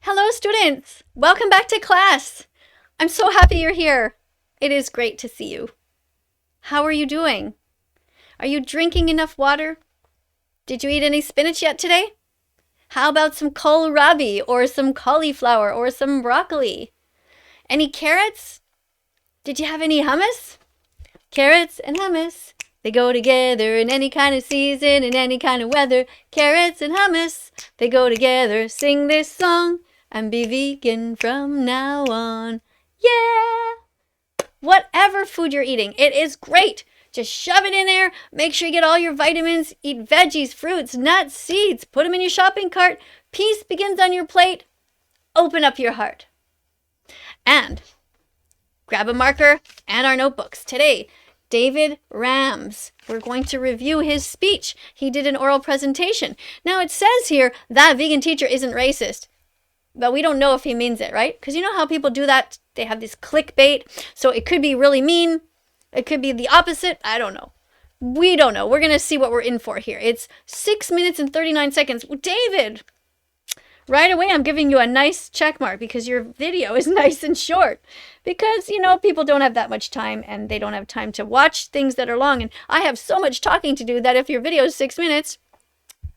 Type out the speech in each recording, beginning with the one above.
Hello, students! Welcome back to class! I'm so happy you're here. It is great to see you. How are you doing? Are you drinking enough water? Did you eat any spinach yet today? How about some kohlrabi or some cauliflower or some broccoli? Any carrots? Did you have any hummus? Carrots and hummus, they go together in any kind of season, in any kind of weather. Carrots and hummus, they go together. Sing this song and be vegan from now on. Yeah! Whatever food you're eating, it is great. Just shove it in there. Make sure you get all your vitamins. Eat veggies, fruits, nuts, seeds. Put them in your shopping cart. Peace begins on your plate. Open up your heart. And grab a marker and our notebooks. Today, David Rams. We're going to review his speech. He did an oral presentation. Now it says here, that vegan teacher isn't racist. But we don't know if he means it, right? Because you know how people do that? They have this clickbait. So it could be really mean. It could be the opposite. I don't know. We don't know. We're going to see what we're in for here. It's 6 minutes and 39 seconds. David, right away I'm giving you a nice check mark because your video is nice and short. Because, you know, people don't have that much time and they don't have time to watch things that are long. And I have so much talking to do that if your video is 6 minutes,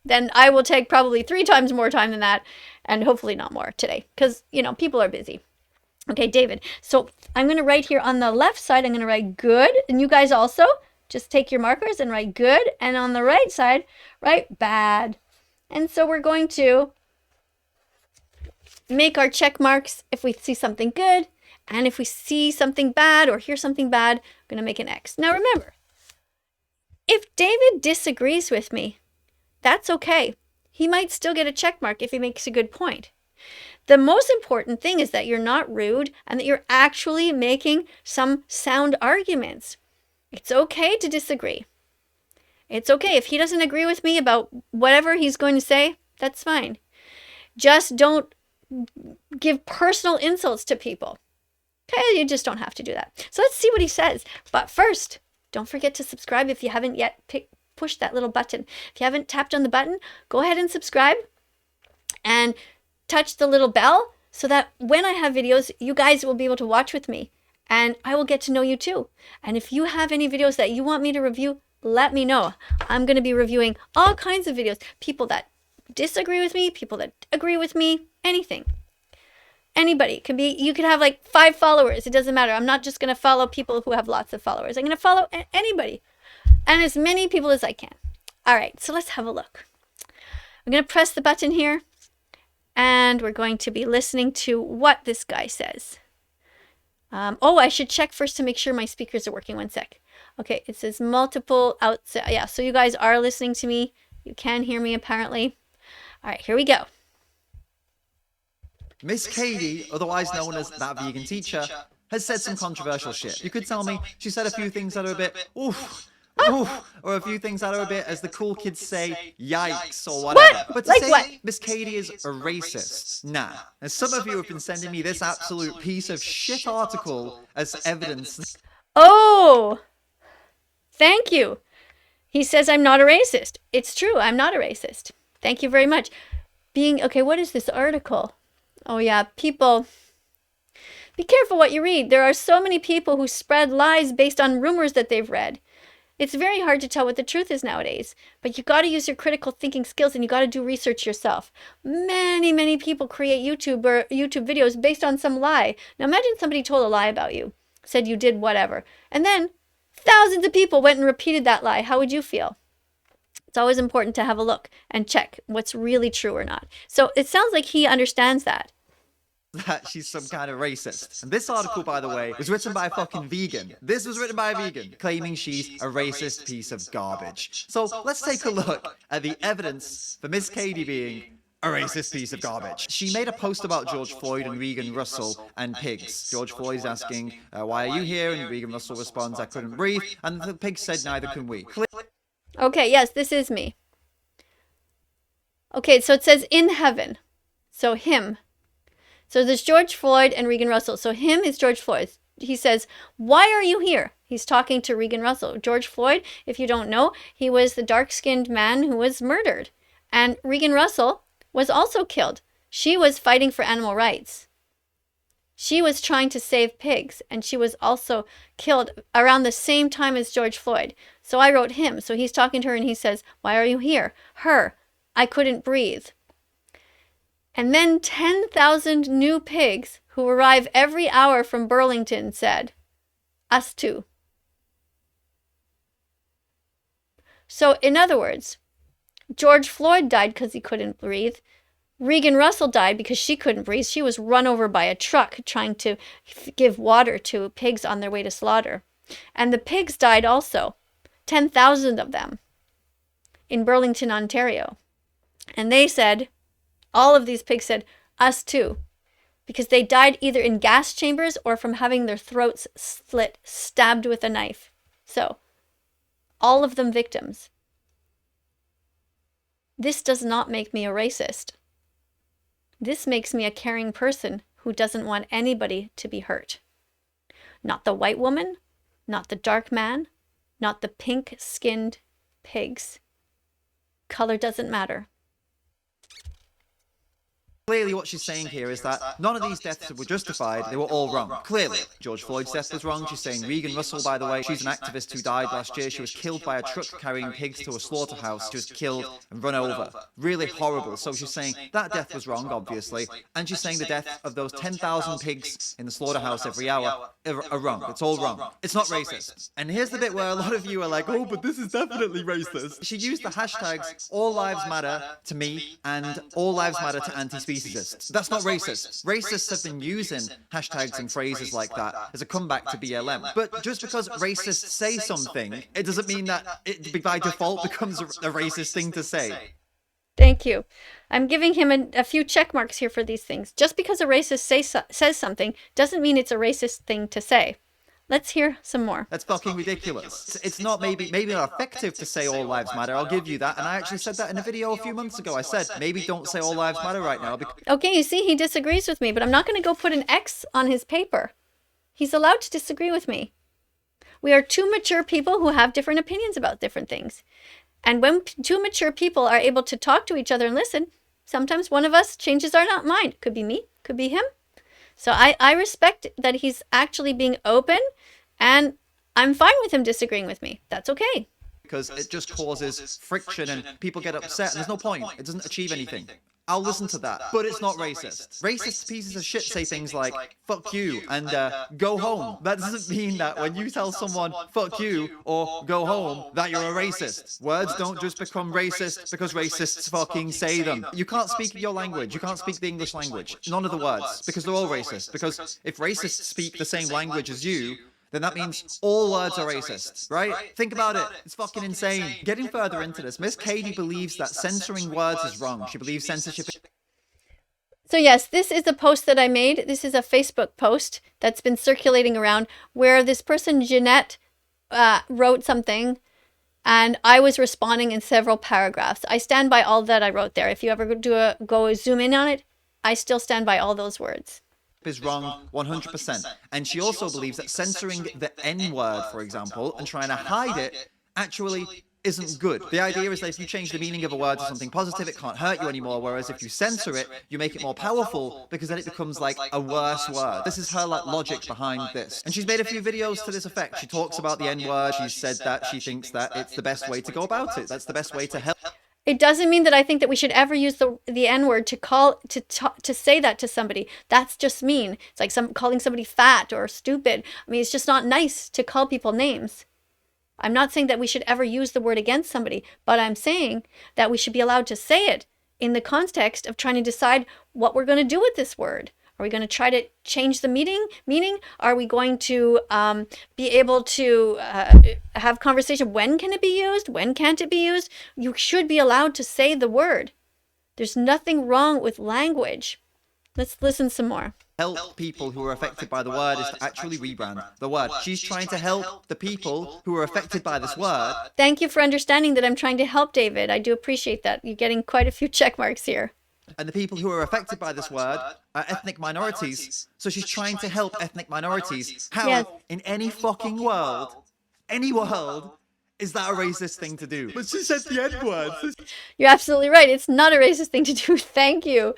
then I will take probably 3 times more time than that. And hopefully not more today because, you know, people are busy. Okay, David. So I'm going to write here on the left side, I'm going to write good. And you guys also just take your markers and write good. And on the right side, write bad. And so we're going to make our check marks if we see something good. And if we see something bad or hear something bad, I'm going to make an X. Now remember, if David disagrees with me, that's okay. He might still get a check mark if he makes a good point. The most important thing is that you're not rude and that you're actually making some sound arguments. It's okay to disagree. It's okay. If he doesn't agree with me about whatever he's going to say, that's fine. Just don't give personal insults to people. Okay, you just don't have to do that. So let's see what he says. But first, don't forget to subscribe if you haven't yet pushed that little button. If you haven't tapped on the button, go ahead and subscribe and touch the little bell so that when I have videos, you guys will be able to watch with me and I will get to know you too. And if you have any videos that you want me to review, let me know. I'm going to be reviewing all kinds of videos. People that disagree with me, people that agree with me, anything. Anybody could be, you could have like 5 followers. It doesn't matter. I'm not just going to follow people who have lots of followers. I'm going to follow anybody and as many people as I can. All right, so let's have a look. I'm going to press the button here and we're going to be listening to what this guy says. Oh, I should check first to make sure my speakers are working. 1 sec. Okay, it says multiple outside. Yeah, so you guys are listening to me. You can hear me apparently. All right, here we go. Miss Kadie, otherwise known as that vegan teacher, has said some controversial shit. You could tell me she said a few things that are a bit oof, oof, or a few things that are a bit, as the cool kids say, yikes, or whatever. What? But to Like say what? Miss Kadie is a racist, nah. And some of you have been sending me this absolute piece of shit article as evidence. Oh, thank you. He says I'm not a racist. It's true. I'm not a racist. Thank you very much. Okay, what is this article? Oh yeah, people, be careful what you read. There are so many people who spread lies based on rumors that they've read. It's very hard to tell what the truth is nowadays, but you got to use your critical thinking skills and you got to do research yourself. Many people create YouTube videos based on some lie. Now imagine somebody told a lie about you, said you did whatever, and then thousands of people went and repeated that lie. How would you feel? It's always important to have a look and check what's really true or not. So it sounds like he understands that. That she's some kind of racist. And this article, by the way, was written by a fucking vegan. This was written by a vegan, claiming she's a racist piece of garbage. So let's take a look at the evidence for Miss Kadie being a racist piece of garbage. She made a post about George Floyd and Regan Russell and pigs. George Floyd's asking, why are you here? And Regan Russell responds, I couldn't breathe. And the pig said, neither can we. Okay, yes, this is me. Okay, so it says in heaven. So him. So there's George Floyd and Regan Russell. So him is George Floyd. He says, why are you here? He's talking to Regan Russell. George Floyd, if you don't know, he was the dark-skinned man who was murdered. And Regan Russell was also killed. She was fighting for animal rights. She was trying to save pigs, and she was also killed around the same time as George Floyd. So I wrote him. So he's talking to her and he says, "Why are you here?" Her, "I couldn't breathe." And then 10,000 new pigs who arrive every hour from Burlington said, "Us too." So in other words, George Floyd died because he couldn't breathe. Regan Russell died because she couldn't breathe. She was run over by a truck trying to give water to pigs on their way to slaughter. And the pigs died also, 10,000 of them, in Burlington, Ontario. And they said, all of these pigs said, "Us too," because they died either in gas chambers or from having their throats slit, stabbed with a knife. So, all of them victims. This does not make me a racist. This makes me a caring person who doesn't want anybody to be hurt. Not the white woman, not the dark man, not the pink-skinned pigs. Color doesn't matter. Clearly what she's saying here is that none of these deaths were justified, they were all wrong. Clearly. George Floyd's death was wrong. She's saying Regan Russell, by the way, she's an activist who died last year. She was killed by a truck carrying pigs to a slaughterhouse. She was killed and run over. Really horrible. So she's saying that death was wrong, obviously. And she's saying the death of those 10,000 pigs in the slaughterhouse every hour are wrong. It's all wrong. It's not racist. And here's the bit where a lot of you are like, "Oh, but this is definitely racist." She used the hashtags All Lives Matter to me and All Lives Matter to anti-speciesists. That's not racist. Racists have been using hashtags and phrases like that as a comeback to BLM. But just because racists say something, it doesn't mean that it by default becomes a racist thing to say. Thank you. I'm giving him a few check marks here for these things. Just because a racist says something doesn't mean it's a racist thing to say. Let's hear some more. That's fucking ridiculous. It's not maybe not effective to say all lives matter. I'll give you that. And I actually said that in a video a few months ago. I said, maybe don't say all lives matter right now. Okay, you see, he disagrees with me, but I'm not going to go put an X on his paper. He's allowed to disagree with me. We are two mature people who have different opinions about different things. And when two mature people are able to talk to each other and listen, sometimes one of us changes our mind. Could be me, could be him. So I respect that he's actually being open, and I'm fine with him disagreeing with me. That's okay. Because it just causes friction and people get upset and there's no point. It doesn't achieve anything. I'll listen to that, but it's not racist. Racist pieces of shit say things like, "fuck you," and "go home." That doesn't mean that when you tell someone, "fuck you," or "go home," that you're a racist. Words don't just become racist because racists fucking say them. You can't speak your language. You can't speak the English language. None of the words, because they're all racist. Because if racists speak the same language as you, then that means all words are racist, right? Think about it. It's fucking insane. Getting further into this, Miss Kadie believes that censoring words is wrong. She believes censorship. So yes, this is a post that I made. This is a Facebook post that's been circulating around where this person, Jeanette, wrote something, and I was responding in several paragraphs. I stand by all that I wrote there. If you ever go zoom in on it, I still stand by all those words. Is wrong 100%. And she also believes that censoring the N-word, for example, and trying to hide it actually isn't good. The idea is that if you change the meaning of a word to something positive, it can't hurt you anymore, whereas if you censor it, you make it more powerful because then it becomes like a worse word. This is her logic behind this. And she's made a few videos to this effect. She talks about the N-word. She said that she thinks that it's the best way to go about it. That's the best way to help. It doesn't mean that I think that we should ever use the N-word to say that to somebody. That's just mean. It's like calling somebody fat or stupid. I mean, it's just not nice to call people names. I'm not saying that we should ever use the word against somebody, but I'm saying that we should be allowed to say it in the context of trying to decide what we're going to do with this word. Are we going to try to change the meaning? Are we going to be able to have conversation? When can it be used? When can't it be used? You should be allowed to say the word. There's nothing wrong with language. Let's listen some more. Help people who are affected by the word is to actually rebrand the word. She's trying to help the people who are affected by this word. Thank you for understanding that I'm trying to help, David. I do appreciate that. You're getting quite a few check marks here. And the people who are affected by this word are ethnic minorities. So she's trying to help ethnic minorities. How, in any fucking world, is that a racist thing to do? But she said the N-word. You're absolutely right. It's not a racist thing to do. Thank you.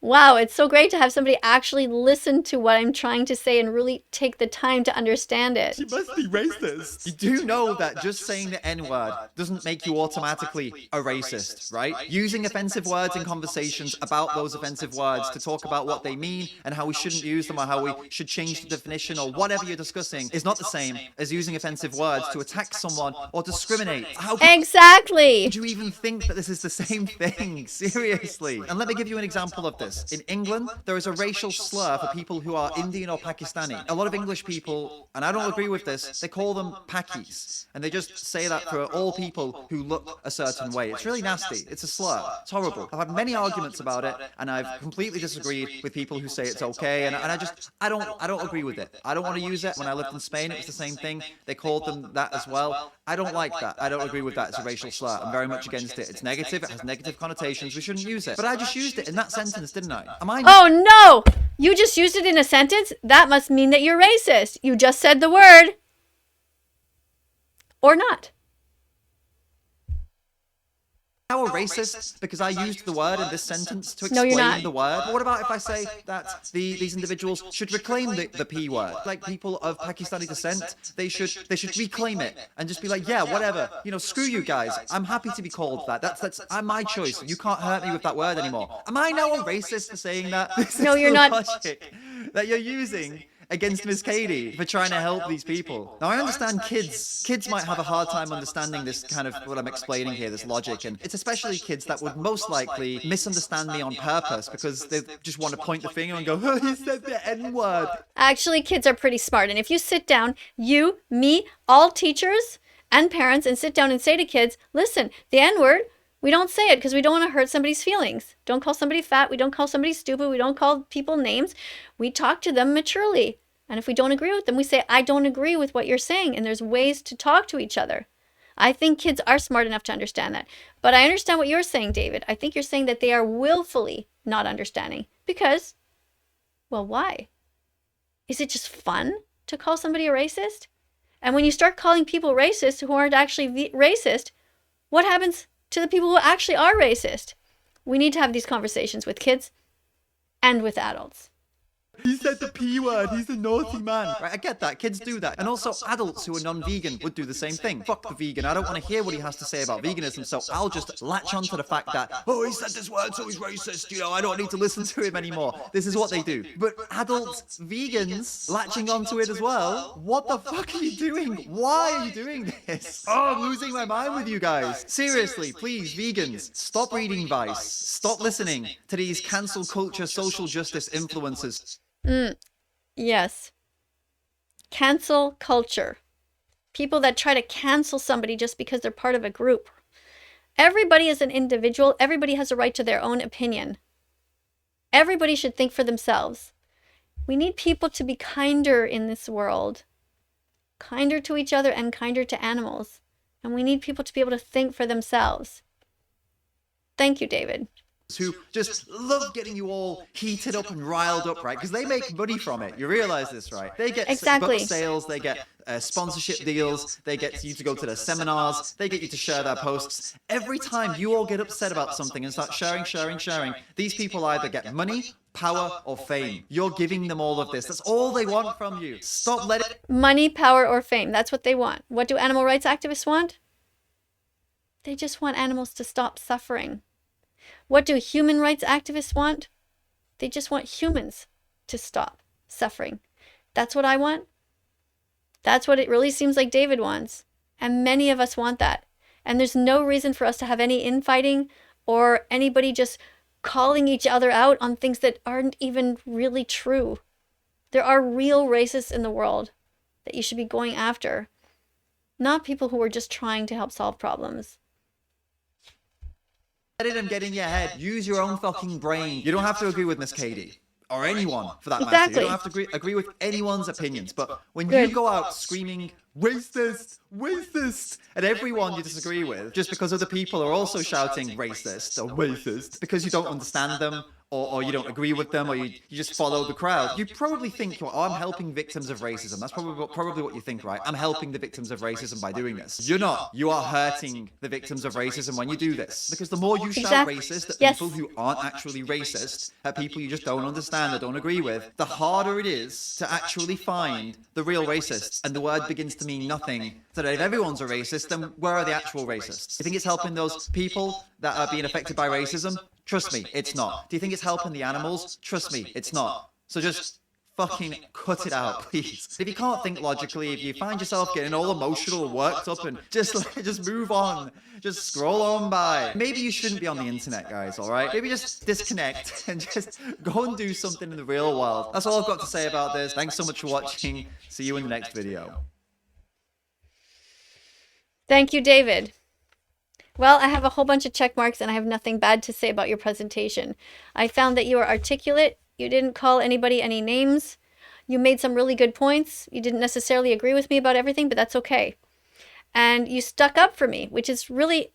Wow, it's so great to have somebody actually listen to what I'm trying to say and really take the time to understand it. She must be racist. You do know that just saying the N-word doesn't make you automatically a racist, right? Using offensive words in conversations about those offensive words to talk about what they mean and how we shouldn't use them or how we should change the definition or whatever you're discussing is not the same as using offensive words to attack someone or discriminate. How Exactly. could you even think that this is the same thing? Seriously. And let me give you an example of this. In England, there is a racial slur for people who are Indian or Pakistani. A lot of English people, and I don't agree with this, they call them Pakis. And they just say that for all people who look a certain way. It's really nasty. It's a slur. It's horrible. I've had many arguments about it, and I've completely disagreed with people who say it's okay. And I don't agree with it. I don't want to use it. When I lived in Spain, it was the same thing. They called them that as well. I don't like that. I don't agree with that. It's a racial slur. I'm very much against it. It's negative. It has negative connotations. We shouldn't use it. But I just used it in that sentence, didn't I? Am I? Oh no! You just used it in a sentence? That must mean that you're racist. You just said the word. Or not. Now a racist because I used the word in this sentence to explain the word. But what about if I say that these individuals should reclaim the P word? Like people of Pakistani descent, they should reclaim it and just be like, yeah, whatever. You know, screw you guys. I'm happy to be called that. That's my choice. You can't hurt me with that word anymore. Am I now a racist for saying that? No, you're not. Logic that you're using against Miss Kadie for trying to help these people. Now, I understand kids might have a hard time understanding this kind of what I'm explaining here, this logic, and it's especially kids that would most likely misunderstand me on purpose because they just want to point the finger and go, oh, he said the N-word. Actually, kids are pretty smart. And if you sit down, you, me, all teachers and parents, and sit down and say to kids, listen, the N-word, we don't say it because we don't want to hurt somebody's feelings. Don't call somebody fat. We don't call somebody stupid. We don't call people names. We talk to them maturely. And if we don't agree with them, we say, I don't agree with what you're saying. And there's ways to talk to each other. I think kids are smart enough to understand that. But I understand what you're saying, David. I think you're saying that they are willfully not understanding. Because, well, why? Is it just fun to call somebody a racist? And when you start calling people racist who aren't actually racist, what happens to the people who actually are racist? We need to have these conversations with kids and with adults. He said the P word. He's a naughty man. Right, I get that. Kids do that. And also adults who are non-vegan would do the same thing. Fuck the vegan. I don't want to hear what he has to say about veganism, so I'll just latch on to the fact that, oh, he said this word, so he's racist. You know, I don't need to listen to him anymore. This is what they do. But adult vegans latching onto it as well, what the fuck are you doing? Why are you doing this? Oh, I'm losing my mind with you guys. Seriously, please, vegans, stop reading Vice. Stop listening to these cancel culture, social justice influencers. Yes. Cancel culture. People that try to cancel somebody just because they're part of a group. Everybody is an individual. Everybody has a right to their own opinion. Everybody should think for themselves. We need people to be kinder in this world. Kinder to each other and kinder to animals. And we need people to be able to think for themselves. Thank you, David. Who just love getting you all heated up and riled up, right? Because they make money from it. You realize this, right? They get book sales, they get sponsorship deals, they get you to go to their seminars, they get you to share their posts. Every time you all get upset about something and start sharing, these people either get money, power, or fame. You're giving them all of this. That's all they want from you. Stop letting... Money, power, or fame. That's what they want. What do animal rights activists want? They just want animals to stop suffering. What do human rights activists want? They just want humans to stop suffering. That's what I want. That's what it really seems like David wants. And many of us want that. And there's no reason for us to have any infighting or anybody just calling each other out on things that aren't even really true. There are real racists in the world that you should be going after, not people who are just trying to help solve problems. Let them get in your head. Use your own fucking brain. You don't have to agree with Miss Kadie. Or anyone, for that matter. You don't have to agree with anyone's opinions. But when you go out screaming, racist, racist, at everyone you disagree with, just because other people are also shouting racist or racist, because you don't understand them, or you don't agree with them, or you just follow the crowd, you probably think, oh, I'm helping victims of racism. That's probably what you think, right? I'm helping the victims of racism by doing this. You're not. You are hurting the victims of racism when you do this. Because the more you shout racist at people who aren't actually racist, at people you just don't understand or don't agree with, the harder it is to actually find the real racists. And the word begins to mean nothing. So that if everyone's a racist, then where are the actual racists? You think it's helping those people that are being affected by racism? Trust me, it's not. Do you think it's helping the animals? Trust me, it's not. So just fucking cut it out, please. If you can't think logically, if you find yourself getting all emotional and worked up, and just move on, just scroll on by. Maybe you shouldn't be on the internet, guys, all right? Maybe just disconnect and just go and do something in the real world. That's all I've got to say about this. Thanks so much for watching. See you in the next video. Thank you, David. Well, I have a whole bunch of check marks and I have nothing bad to say about your presentation. I found that you were articulate. You didn't call anybody any names. You made some really good points. You didn't necessarily agree with me about everything, but that's okay. And you stuck up for me, which is really,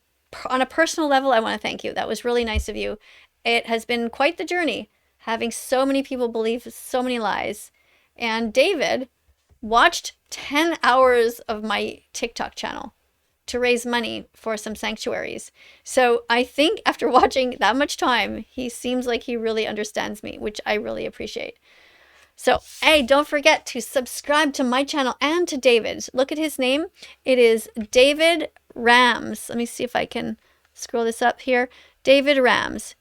on a personal level, I want to thank you. That was really nice of you. It has been quite the journey, having so many people believe so many lies. And David watched 10 hours of my TikTok channel to raise money for some sanctuaries. So I think after watching that much time, he seems like he really understands me, which I really appreciate. So, hey, don't forget to subscribe to my channel and to David's. Look at his name. It is David Rams. Let me see if I can scroll this up here. David Rams.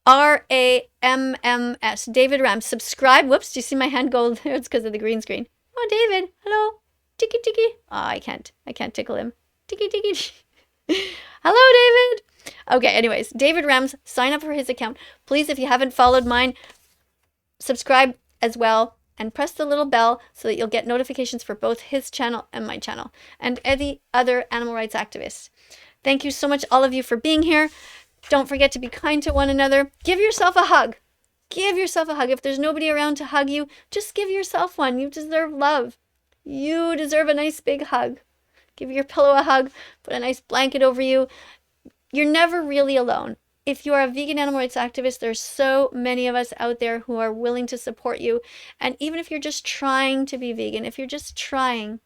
R-A-M-M-S. David Rams. Subscribe. Whoops, do you see my hand go there? It's because of the green screen. Oh, David. Hello. Tiki tiki. Oh, I can't tickle him. Tiki tiki. Hello, David. Okay, anyways, David Rams, sign up for his account. Please, if you haven't followed mine, subscribe as well and press the little bell so that you'll get notifications for both his channel and my channel and any other animal rights activists. Thank you so much, all of you, for being here. Don't forget to be kind to one another. Give yourself a hug. Give yourself a hug. If there's nobody around to hug you, just give yourself one. You deserve love. You deserve a nice big hug. Give your pillow a hug. Put a nice blanket over you. You're never really alone. If you are a vegan animal rights activist, there's so many of us out there who are willing to support you. And even if you're just trying to be vegan, if you're just trying,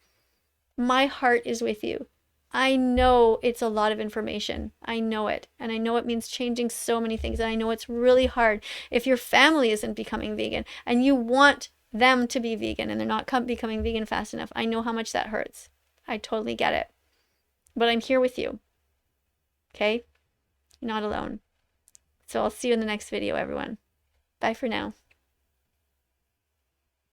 my heart is with you. I know it's a lot of information. I know it. And I know it means changing so many things. And I know it's really hard if your family isn't becoming vegan and you want them to be vegan and they're not becoming vegan fast enough. I know how much that hurts. I totally get it. But I'm here with you. Okay? You're not alone. So I'll see you in the next video, everyone. Bye for now.